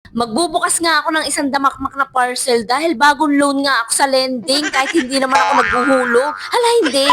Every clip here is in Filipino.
Magbubukas nga ako ng isang damakmak na parcel dahil bagong loan nga ako sa lending kahit hindi naman ako naghuhulog. Hala, hindi.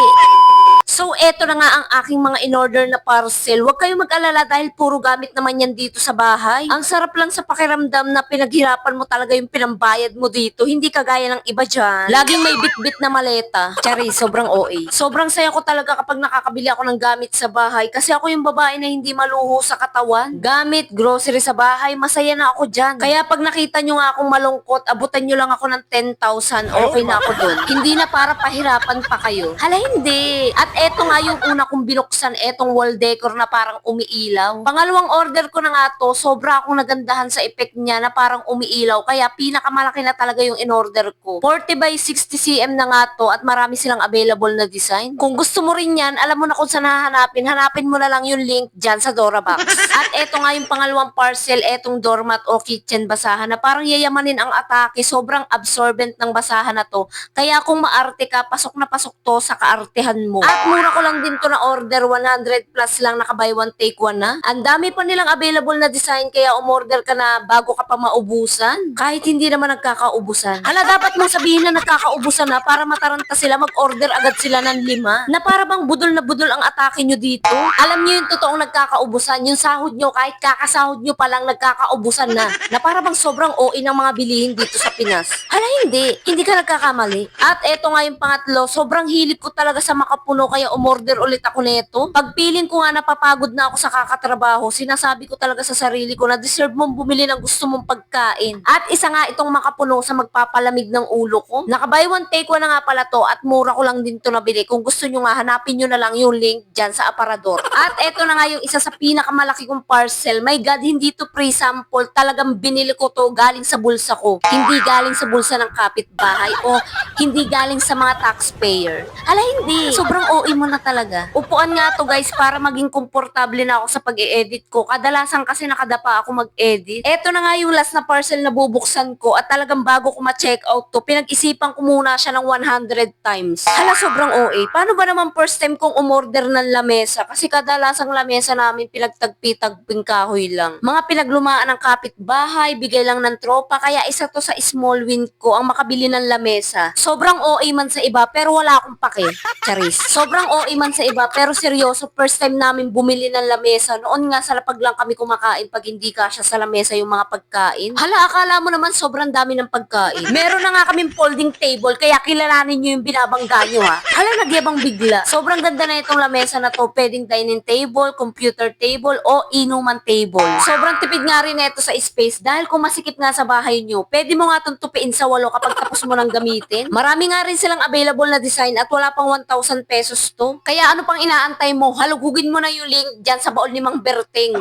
So, eto na nga ang aking mga in-order na parcel. Huwag kayong mag-alala dahil puro gamit naman yan dito sa bahay. Ang sarap lang sa pakiramdam na pinaghirapan mo talaga yung pinambayad mo dito. Hindi kagaya ng iba dyan. Laging may bit-bit na maleta. Chari, sobrang OA. Sobrang saya ko talaga kapag nakakabili ako ng gamit sa bahay kasi ako yung babae na hindi maluho sa katawan. Gamit, grocery sa bahay, masaya na ako dyan. Kaya pag nakita nyo nga akong malungkot, abutan nyo lang ako ng 10,000, okay na ako dun. Hindi na para pahirapan pa kayo. Hala, hindi. At eto nga yung una kong binuksan, etong wall decor na parang umiilaw. Pangalawang order ko na nga to, sobra akong nagandahan sa effect niya na parang umiilaw. Kaya pinakamalaki na talaga yung in-order ko. 40 by 60 cm na nga to at marami silang available na design. Kung gusto mo rin yan, alam mo na kung saan hahanapin. Hanapin mo na lang yung link dyan sa Dorabox. At eto nga yung pangalawang parcel, etong doormat o kitchen basahan na parang yayamanin ang atake. Sobrang absorbent ng basahan na to. Kaya kung maarte ka, pasok na pasok to sa kaartehan mo. At mura ko lang din to na order, 100 plus lang, naka buy one take one na. Ang dami pa nilang available na design kaya umorder ka na bago ka pa maubusan. Kahit hindi naman nagkakaubusan. Hala, dapat mong sabihin na nagkakaubusan na para mataranta sila, mag-order agad sila ng 5. Na para bang budol na budol ang atake nyo dito. Alam nyo yung totoong nagkakaubusan, yung sahod nyo kahit kakasahod nyo pa lang nagkakaubusan na. Na para bang sobrang OA ng mga bilihin dito sa Pinas. Hala, hindi ka nagkakamali. At eto nga yung pangatlo, sobrang hilig ko talaga sa makapuno kaya umorder ulit ako nito. Pag feeling ko nga napapagod na ako sa kakatrabaho, sinasabi ko talaga sa sarili ko na deserve mong bumili ng gusto mong pagkain. At isa nga itong makapuno sa magpapalamig ng ulo ko. Naka buy one take one na nga pala to at mura ko lang din to nabili. Kung gusto nyo nga, hanapin nyo na lang yung link dyan sa aparador. At eto na nga yung isa sa pinakamalaki kong parcel. My God, hindi to pre-sample. Talagang binili ko to galing sa bulsa ko. Hindi galing sa bulsa ng kapitbahay o hindi galing sa mga taxpayer. Hala, hindi. Sobrang OA mo na talaga. Upuan nga to guys para maging komportable na ako sa pag-i-edit ko. Kadalasan kasi nakadapa ako mag-edit. Eto na nga yung last na parcel na bubuksan ko at talagang bago ko ma-check out to, pinag-isipan ko muna siya ng 100 times. Hala, sobrang OA. Paano ba naman first time kong umorder ng lamesa? Kasi kadalasang lamesa namin pinagtagpi-tagping kahoy lang. Mga pinaglumaan ng kapitbahay, bigay lang ng tropa, kaya isa to sa small win ko ang makabili ng lamesa. Sobrang OA man sa iba pero wala akong pake. Charis. Sobrang OA man sa iba pero seryoso, first time namin bumili ng lamesa. Noon nga sa lapag lang kami kumakain pag hindi kasya sa lamesa yung mga pagkain. Hala, akala mo naman sobrang dami ng pagkain. Meron na nga kaming folding table kaya kilalanin nyo yung binabangga nyo ha. Hala, nagyabang bigla. Sobrang ganda na itong lamesa na to. Pwedeng dining table, computer table o inuman table. Sobrang tipid nga rin ito sa space dahil kung masikip nga sa bahay nyo, pwede mo nga itong tupiin sa walo kapag tapos mo nang gamitin. Marami nga rin silang available na design at wala pang 1,000 pesos to. Kaya ano pang inaantay mo? Halugugin mo na yung link dyan sa baon ni Mang Berting.